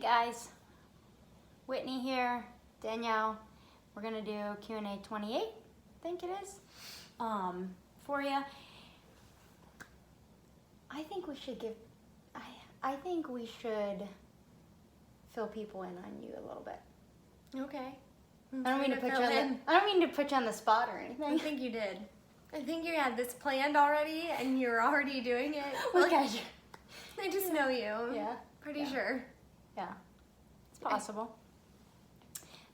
guys, Whitney here, Danielle. We're gonna do Q&A 28, I think it is, for you. I think we should I think we should fill people in on you a little bit. Okay. I don't mean to put you on the spot or anything. I think you did. I think you had this planned already and you're already doing it. Look at you. I just know you. Yeah. Pretty sure. Yeah. It's possible.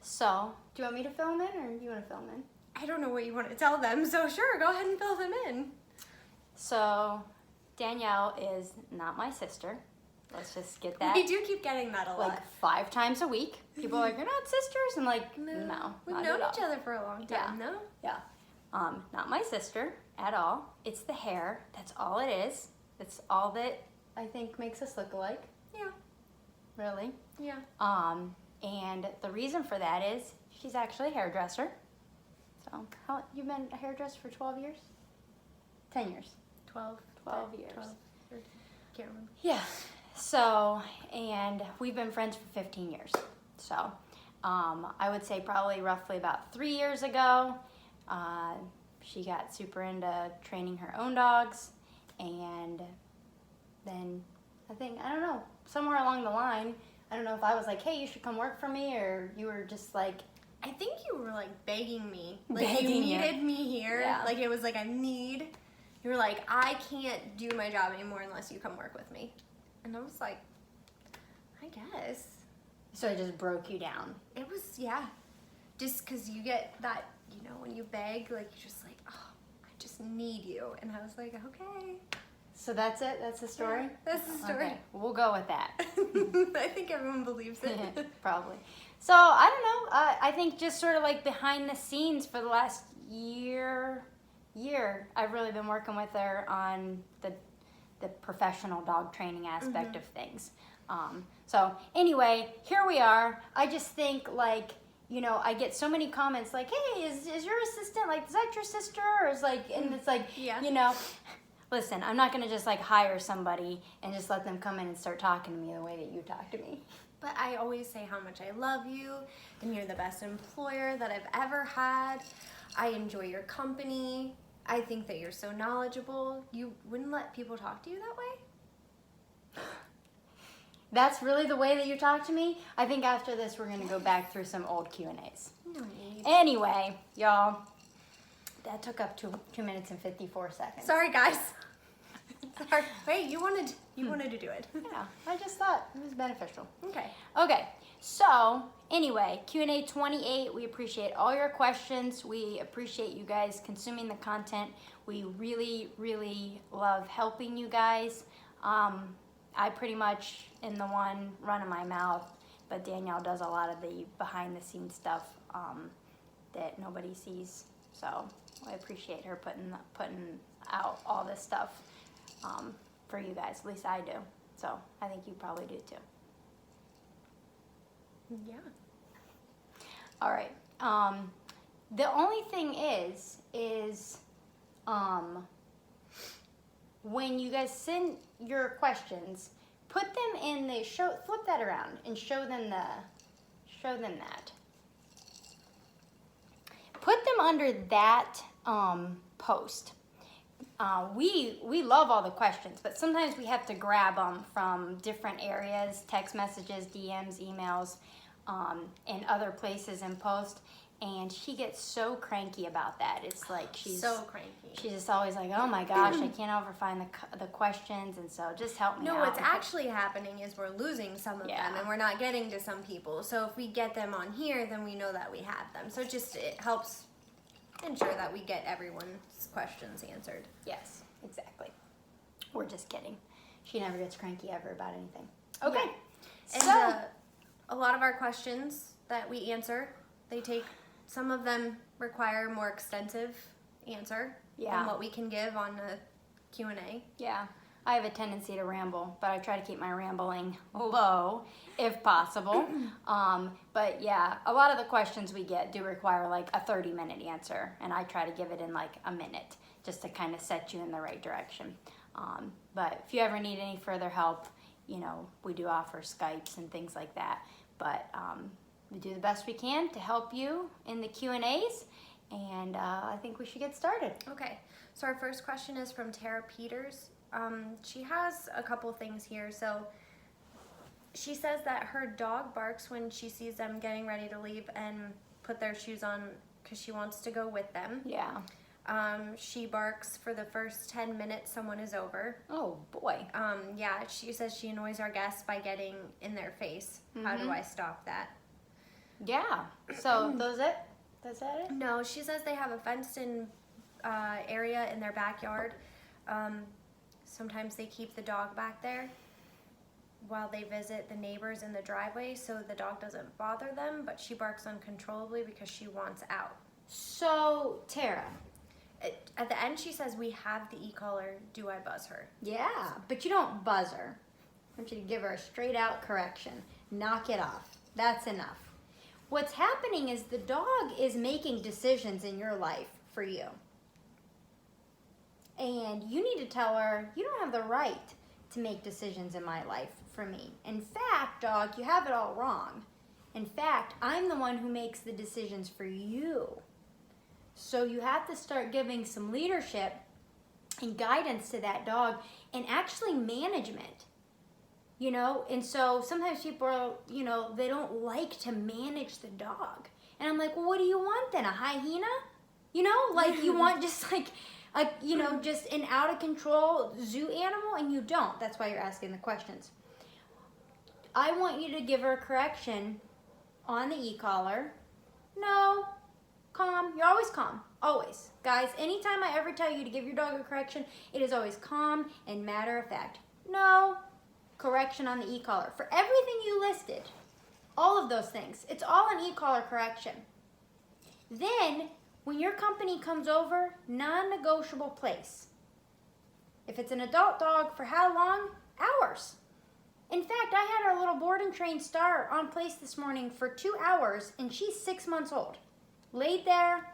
So, do you want me to fill them in or do you want to fill them in? I don't know what you want to tell them, so sure, go ahead and fill them in. So, Danielle is not my sister. Let's just get that. We do keep getting that a lot. Like 5 times a week. People are like, you're not sisters? And like, no. We've known each other for a long time, no? Yeah. Not my sister at all. It's the hair. That's all it is. It's all that I think makes us look alike. Yeah. Really. Yeah. And the reason for that is she's actually a hairdresser. So, you've been a hairdresser for 12 years? 10 years. 12 years. 12, can't remember. Yeah. So, and we've been friends for 15 years. So, I would say probably roughly about 3 years ago, she got super into training her own dogs. And then I don't know, somewhere along the line, I don't know if I was like, hey, you should come work for me, or you were just like, I think you were like begging me. Like Begging you you. needed me here. Yeah. Like it was like a need. You were like, I can't do my job anymore unless you come work with me. And I was like, I guess. so it just broke you down. It was, yeah. Just because you get that, you know, when you beg, like you're just like, oh, I just need you. And I was like, okay. So that's it? That's the story? Yeah, that's the story. Okay, we'll go with that. I think everyone believes it. Probably. So, I don't know. I think just sort of like behind the scenes for the last year, I've really been working with her on the professional dog training aspect of things. So, anyway, here we are. I just think, like, you know, I get so many comments like, hey, is your assistant, like, is that your sister? Or is like, and it's like, Yeah. you know, listen, I'm not going to just like hire somebody and just let them come in and start talking to me the way that you talk to me. But I always say how much I love you, and you're the best employer that I've ever had. I enjoy your company. I think that you're so knowledgeable. You wouldn't let people talk to you that way? That's really the way that you talk to me? I think after this we're going to go back through some old Q&As. No need. Anyway, y'all, that took up 2 minutes and 54 seconds. Sorry, guys. Sorry. Wait, you wanted to do it. Yeah, I just thought it was beneficial. Okay. Okay, so anyway, Q&A 28, we appreciate all your questions. We appreciate you guys consuming the content. We really, really love helping you guys. I pretty much am the one running my mouth, but Danielle does a lot of the behind the scenes stuff that nobody sees. So I appreciate her putting out all this stuff for you guys. At least I do. So I think you probably do too. Yeah. All right. The only thing is when you guys send your questions, put them in the flip that around and show them that. Put them under that post. We love all the questions, but sometimes we have to grab them from different areas, text messages, DMs, emails, and other places and post. And she gets so cranky about that. It's like she's so cranky. She's just always like, oh my gosh, I can't ever find the questions, and so just help me out. No, what's actually happening is we're losing some of Yeah. them, and we're not getting to some people. So if we get them on here, then we know that we have them. So it helps ensure that we get everyone's questions answered. Yes, exactly. We're just kidding. She never gets cranky ever about anything. Okay. And So a lot of our questions that we answer, some of them require more extensive answer than what we can give on a Q&A. yeah, I have a tendency to ramble, but I try to keep my rambling low if possible. But yeah, a lot of the questions we get do require like a 30-minute answer, and I try to give it in like a minute just to kind of set you in the right direction. But if you ever need any further help, we do offer Skypes and things like that. But we do the best we can to help you in the Q&As, and I think we should get started. Okay, so our first question is from Tara Peters. She has a couple things here. So she says that her dog barks when she sees them getting ready to leave and put their shoes on because she wants to go with them. Yeah. She barks for the first 10 minutes someone is over. Oh, boy. Yeah, she says she annoys our guests by getting in their face. How do I stop that? Yeah. So, Is that it? No, she says they have a fenced-in area in their backyard. Sometimes they keep the dog back there while they visit the neighbors in the driveway so the dog doesn't bother them, but she barks uncontrollably because she wants out. So, Tara. At the end, she says, we have the e-collar. Do I buzz her? Yeah, but you don't buzz her. I want you to give her a straight out correction. Knock it off. That's enough. What's happening is the dog is making decisions in your life for you. And you need to tell her, you don't have the right to make decisions in my life for me. In fact, dog, you have it all wrong. In fact, I'm the one who makes the decisions for you. So you have to start giving some leadership and guidance to that dog and actually management. And so sometimes people are, they don't like to manage the dog. And I'm like, well, what do you want then? A hyena? You want just like, just an out of control zoo animal, and you don't. That's why you're asking the questions. I want you to give her a correction on the e-collar. No, calm. You're always calm. Always. Guys, anytime I ever tell you to give your dog a correction, it is always calm and matter of fact. No, correction on the e-collar. For everything you listed, all of those things, it's all an e-collar correction. Then, when your company comes over, non-negotiable place. If it's an adult dog, for how long? Hours. In fact, I had our little board and train Star on place this morning for 2 hours, and she's 6 months old. Laid there,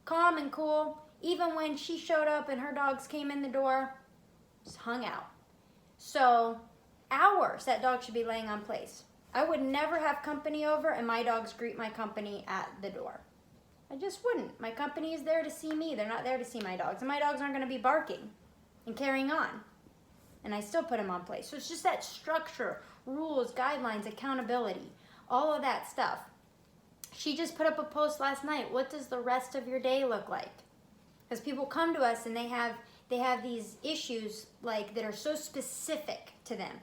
calm and cool. Even when she showed up and her dogs came in the door, just hung out. So, hours that dog should be laying on place. I would never have company over and my dogs greet my company at the door. I just wouldn't. My company is there to see me. They're not there to see my dogs. And my dogs aren't going to be barking and carrying on. And I still put them on place. So it's just that structure, rules, guidelines, accountability, all of that stuff. She just put up a post last night. What does the rest of your day look like? Because people come to us and they have these issues that are so specific to them.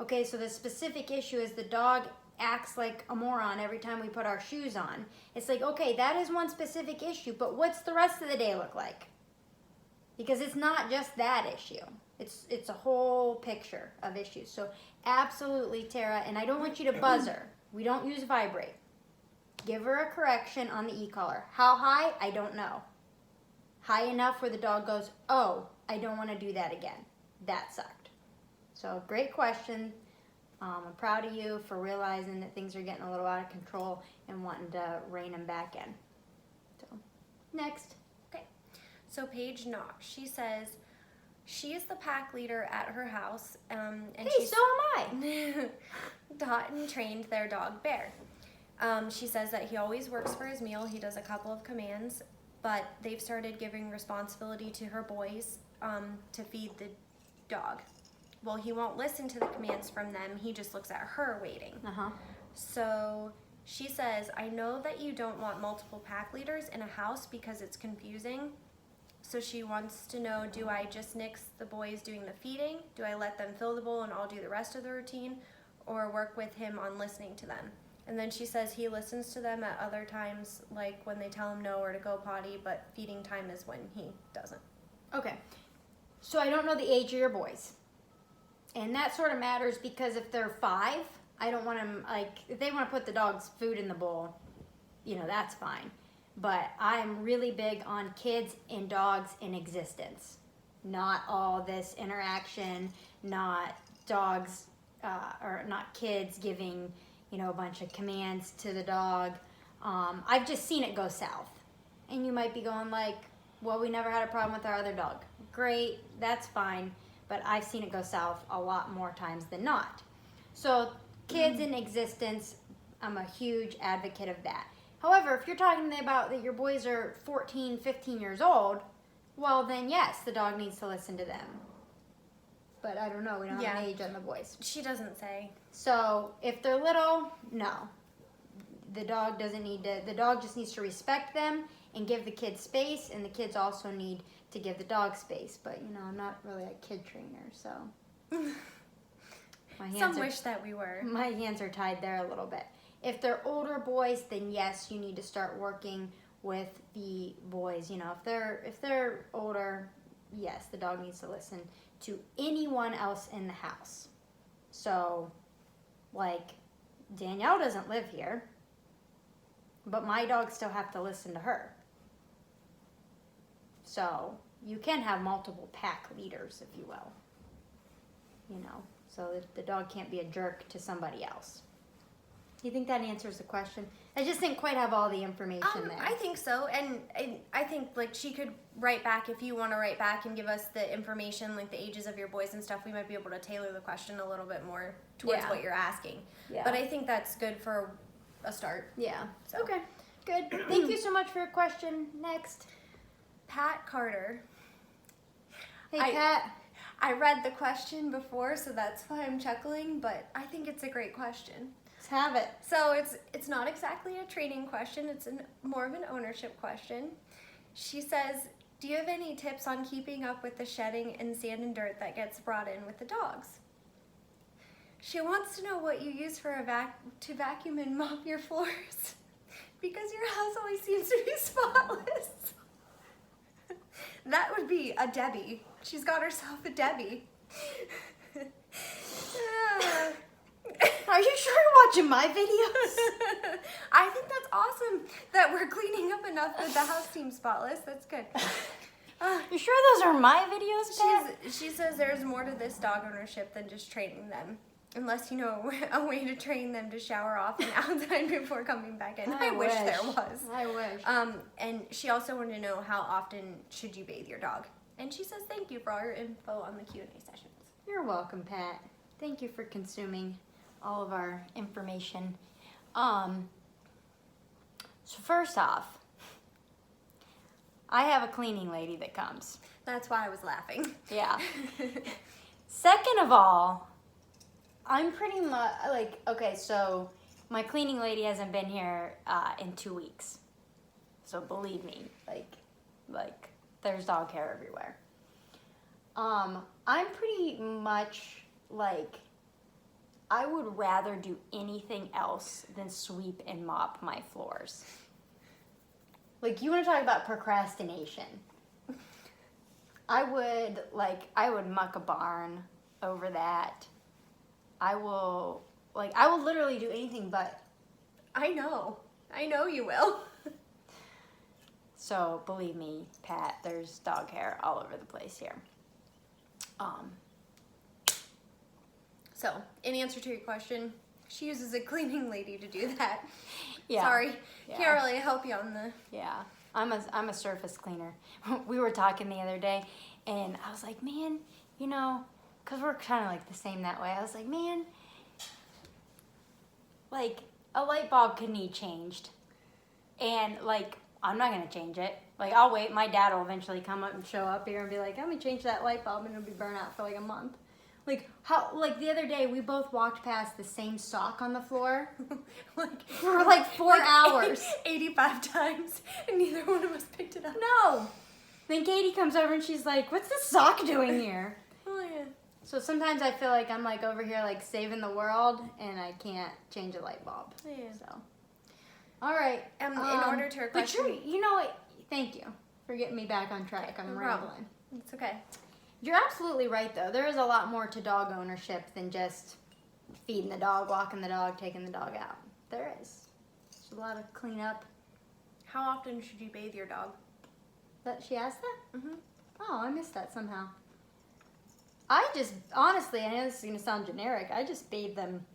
Okay, so the specific issue is the dog acts like a moron every time we put our shoes on. It's like, okay, that is one specific issue, but what's the rest of the day look like? Because it's not just that issue. It's a whole picture of issues. So absolutely, Tara, and I don't want you to buzz her. We don't use vibrate. Give her a correction on the e-collar. How high? I don't know. High enough where the dog goes, oh, I don't want to do that again. That sucked. So great question. I'm proud of you for realizing that things are getting a little out of control and wanting to rein them back in. So, next. Okay. So Paige Knox, she says she is the pack leader at her house. And hey, so am I. Taught and trained their dog Bear. She says that he always works for his meal. He does a couple of commands, but they've started giving responsibility to her boys to feed the dog. Well, he won't listen to the commands from them. He just looks at her waiting. So she says, I know that you don't want multiple pack leaders in a house because it's confusing. So she wants to know, do I just nix the boys doing the feeding? Do I let them fill the bowl and I'll do the rest of the routine? Or work with him on listening to them? And then she says he listens to them at other times, like when they tell him no or to go potty, but feeding time is when he doesn't. Okay. So I don't know the age of your boys. And that sort of matters because if they're 5, I don't want them, if they want to put the dog's food in the bowl, that's fine. But I'm really big on kids and dogs in existence. Not all this interaction, not dogs, or not kids giving, a bunch of commands to the dog. I've just seen it go south. And you might be going well, we never had a problem with our other dog. Great, that's fine. but I've seen it go south a lot more times than not. So kids in existence, I'm a huge advocate of that. However, if you're talking about that your boys are 14, 15 years old, well then yes, the dog needs to listen to them. But I don't know, we don't have an age on the boys. She doesn't say. So if they're little, no. The dog doesn't need to, the dog just needs to respect them and give the kids space, and the kids also need to give the dog space. But you know, I'm not really a kid trainer, so Some wish that we were. My hands are tied there a little bit. If they're older boys, then yes, you need to start working with the boys. You know, if they're older, yes, the dog needs to listen to anyone else in the house. So, like, Danielle doesn't live here, but my dogs still have to listen to her. So, you can have multiple pack leaders, if you will. You know, so that the dog can't be a jerk to somebody else. Do you think that answers the question? I just didn't quite have all the information there. I think so, and I think like she could write back if you want to write back and give us the information, like the ages of your boys and stuff. We might be able to tailor the question a little bit more towards what you're asking. Yeah. But I think that's good for a start. Yeah. So. Okay. Good. Thank you so much for your question. Next. Pat Carter. Hey, Pat. I read the question before, so that's why I'm chuckling, but I think it's a great question. Let's have it. So it's not exactly a training question, it's more of an ownership question. She says, do you have any tips on keeping up with the shedding and sand and dirt that gets brought in with the dogs? She wants to know what you use for to vacuum and mop your floors, because your house always seems to be spotless. That would be a Debbie. She's got herself a Debbie. Are you sure you're watching my videos? I think that's awesome that we're cleaning up enough that the house seems spotless. That's good. You sure those are my videos, Pat? She says there's more to this dog ownership than just training them. Unless you know a way to train them to shower off and outside before coming back in. I wish there was. I wish. And she also wanted to know how often should you bathe your dog. And she says thank you for all your info on the Q&A sessions. You're welcome, Pat. Thank you for consuming all of our information. So first off, I have a cleaning lady that comes. That's why I was laughing. Yeah. Second of all, I'm pretty much like, okay, so my cleaning lady hasn't been here in 2 weeks. So believe me, like there's dog hair everywhere. I'm pretty much like, I would rather do anything else than sweep and mop my floors. Like, you want to talk about procrastination. I would muck a barn over that. I will literally do anything but. I know you will. So, believe me, Pat, there's dog hair all over the place here. So, in answer to your question, she uses a cleaning lady to do that. Yeah. Sorry, Yeah. can't really help you on the... Yeah, I'm a surface cleaner. We were talking the other day, and I was like, man, you know, because we're kind of like the same that way. I was like, man, like, a light bulb could need changed. And, like, I'm not going to change it. Like, I'll wait. My dad will eventually come up and show up here and be like, let me change that light bulb, and it'll be burnt out for like a month. Like, the other day, we both walked past the same sock on the floor for like 4 hours. 85 times, and neither one of us picked it up. No. Then Katie comes over and she's like, what's this sock doing here? Oh, yeah. So sometimes I feel like I'm like over here like saving the world, and I can't change a light bulb. Yeah. So, all right. In order to her question... But you know what? Thank you for getting me back on track. I'm rambling. It's okay. You're absolutely right, though. There is a lot more to dog ownership than just feeding the dog, walking the dog, taking the dog out. There is. There's a lot of cleanup. How often should you bathe your dog? She asked that? Mm-hmm. Oh, I missed that somehow. I just, honestly, I know this is going to sound generic, I just bathe them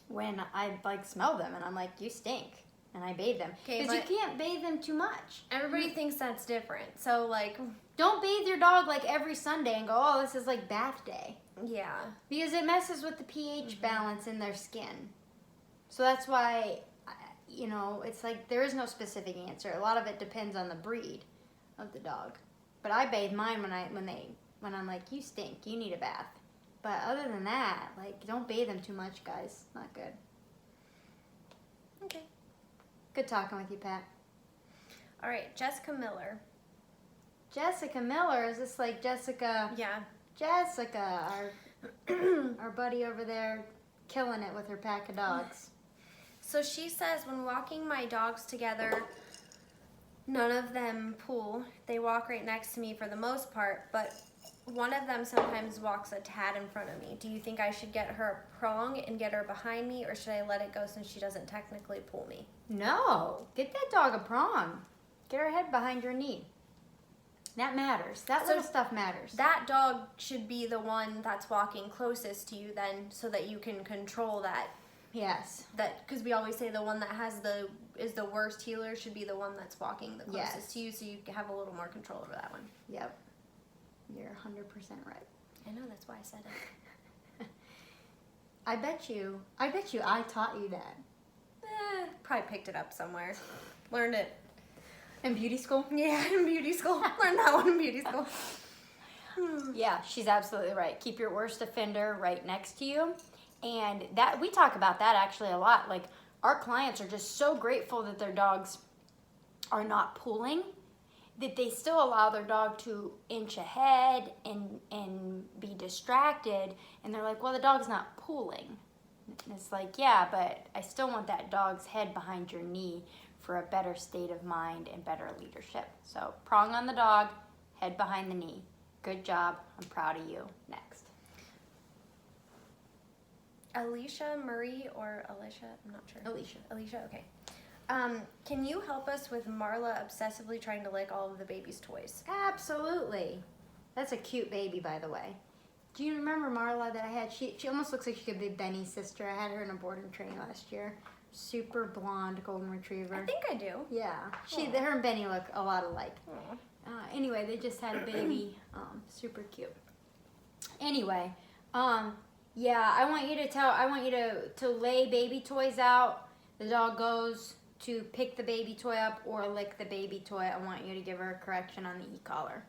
when I, like, smell them, and I'm like, you stink. and I bathe them. Okay, Because you but can't bathe them too much. everybody thinks that's different. So like, Don't bathe your dog like every Sunday and go, oh, this is like bath day. yeah. Because it messes with the pH balance in their skin. So that's why, you know, it's like there is no specific answer. A lot of it depends on the breed of the dog. But I bathe mine when I'm like, you stink, you need a bath. But other than that, like, don't bathe them too much, guys. Not good. Okay. Good talking with you, Pat. All right, Jessica Miller. Jessica Miller, is this like Jessica? Yeah. Jessica, our buddy over there, killing it with her pack of dogs. So she says, when walking my dogs together, none of them pull. They walk right next to me for the most part, but one of them sometimes walks a tad in front of me. Do you think I should get her a prong and get her behind me, or should I let it go since she doesn't technically pull me? No, get that dog a prong. Get her head behind your knee. That matters. That So little stuff matters. That dog should be the one that's walking closest to you then, so that you can control that. Yes. That, because we always say the one that is the worst healer should be the one that's walking the closest Yes. to you, so you have a little more control over that one. Yep. You're 100% right. I know, that's why I said it. I bet you I taught you that. Probably picked it up somewhere. Learned it. In beauty school? Yeah, in beauty school. Learned that one in beauty school. Yeah, she's absolutely right. Keep your worst offender right next to you. And that we talk about that actually a lot. Like, our clients are just so grateful that their dogs are not pulling, that they still allow their dog to inch ahead and be distracted. And they're like, well, the dog's not pulling. And it's like, yeah, but I still want that dog's head behind your knee for a better state of mind and better leadership. So prong on the dog, head behind the knee. Good job. I'm proud of you. Next. Alicia Marie or Alicia? I'm not sure. Alicia. Alicia, okay. Can you help us with Marla obsessively trying to lick all of the baby's toys? Absolutely. That's a cute baby, by the way. Do you remember Marla that I had? She almost looks like she could be Benny's sister. I had her in a board and train last year. Super blonde golden retriever. I think I do. Yeah. Aw. Her and Benny look a lot alike. Aw. Anyway, they just had a baby. Super cute. Anyway, yeah, I want you to lay baby toys out. The dog goes to pick the baby toy up or lick the baby toy. I want you to give her a correction on the e-collar.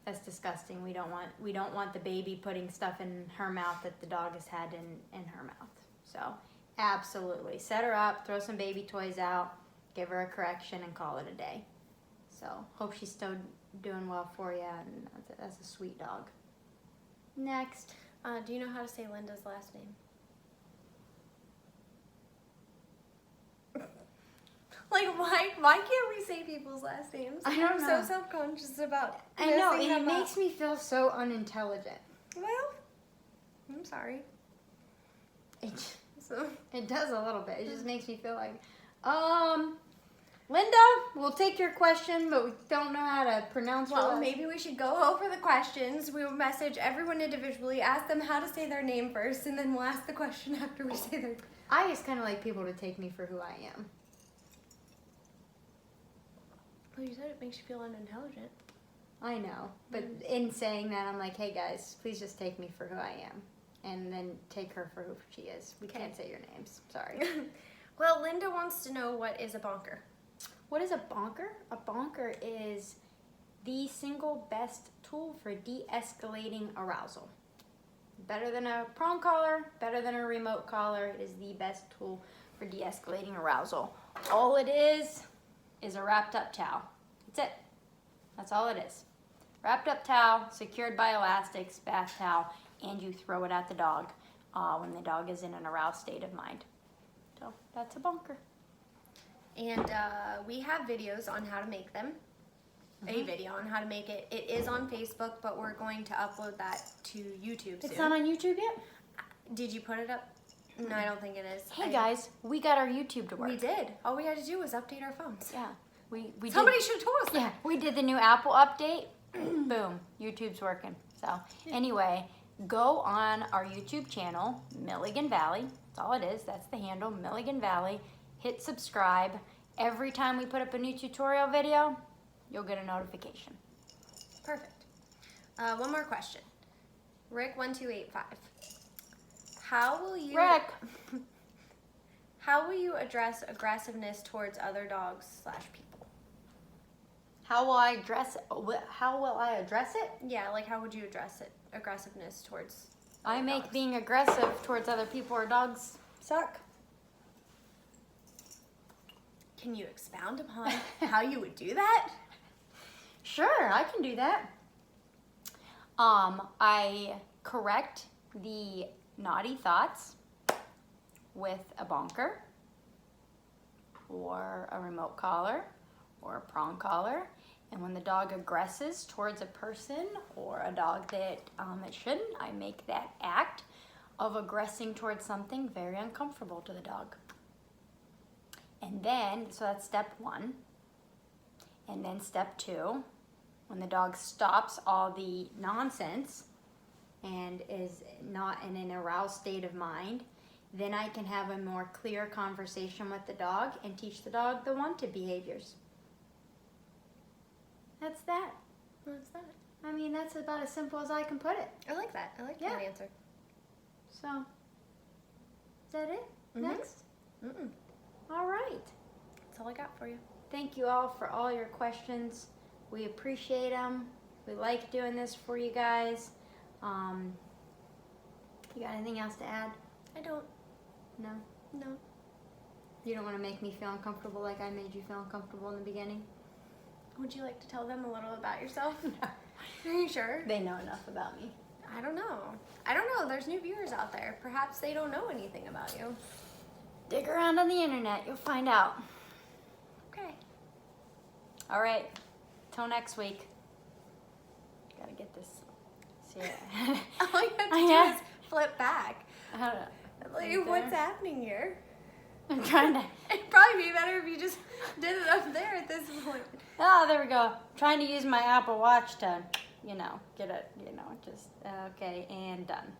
That's disgusting. We don't want the baby putting stuff in her mouth that the dog has had in her mouth. So, absolutely. Set her up, throw some baby toys out, give her a correction, and call it a day. So, hope she's still doing well for you, and that's a sweet dog. Next. Do you know how to say Linda's last name? Like, why can't we say people's last names? I don't know. I'm so self-conscious about I know, messing and it them up. makes me feel so unintelligent. Well, I'm sorry. So, It does a little bit. It just makes me feel like, Linda, we'll take your question, but we don't know how to pronounce your well, last- maybe we should go over the questions. We will message everyone individually, ask them how to say their name first, and then we'll ask the question after we say their. I just kind of like people to take me for who I am. Well, you said it makes you feel unintelligent. I know, but in saying that, I'm like, hey guys, please just take me for who I am, and then take her for who she is. We Okay. can't say your names. Sorry. Well, Linda wants to know what is a bonker. What is a bonker? A bonker is the single best tool for de-escalating arousal. Better than a prong collar, better than a remote collar. It is the best tool for de-escalating arousal. All it is a wrapped up towel. That's it. That's all it is. Wrapped up towel, secured by elastics, bath towel, and you throw it at the dog when the dog is in an aroused state of mind. So that's a bonker. And we have videos on how to make them. A video on how to make it. It is on Facebook, but we're going to upload that to YouTube soon. It's not on YouTube yet? Did you put it up? No, I don't think it is. Hey guys, we got our YouTube to work. We did. All we had to do was update our phones. Yeah, we Somebody did. should have told us that. Yeah, we did the new Apple update. Boom, YouTube's working. So anyway, go on our YouTube channel, Milligan Valley. That's all it is. That's the handle, Milligan Valley. hit subscribe. Every time we put up a new tutorial video, you'll get a notification. Perfect. One more question. Rick1285. How will you Rick, How will you address aggressiveness towards other dogs/people? how will I address it? Yeah, like how would you address it? Aggressiveness towards I other make dogs. being aggressive towards other people or dogs suck. Can you expound upon how you would do that? Sure, I can do that. I correct the naughty thoughts with a bonker or a remote collar or a prong collar. And when the dog aggresses towards a person or a dog that it shouldn't, I make that act of aggressing towards something very uncomfortable to the dog. And then, so that's step one. And then step two, when the dog stops all the nonsense and is not in an aroused state of mind, then I can have a more clear conversation with the dog and teach the dog the wanted behaviors. That's that. What's that? I mean, that's about as simple as I can put it. I like that. I like Yeah. that answer. So, is that it? Mhm. Next? Mm-mm. All right. That's all I got for you. Thank you all for all your questions. We appreciate them. We like doing this for you guys. You got anything else to add? I don't. No? No. You don't want to make me feel uncomfortable like I made you feel uncomfortable in the beginning? Would you like to tell them a little about yourself? No. Are you sure? They know enough about me. I don't know. I don't know. There's new viewers out there. Perhaps they don't know anything about you. Dig around on the internet. You'll find out. Okay. All right. Till next week. Gotta get this. See ya. All you have to Yeah. do is flip back. I don't know. Like, Right what's there. happening here? I'm trying to. It'd probably be better if you just did it up there at this point. Oh, there we go. Trying to use my Apple Watch to, get it, just, okay, and done.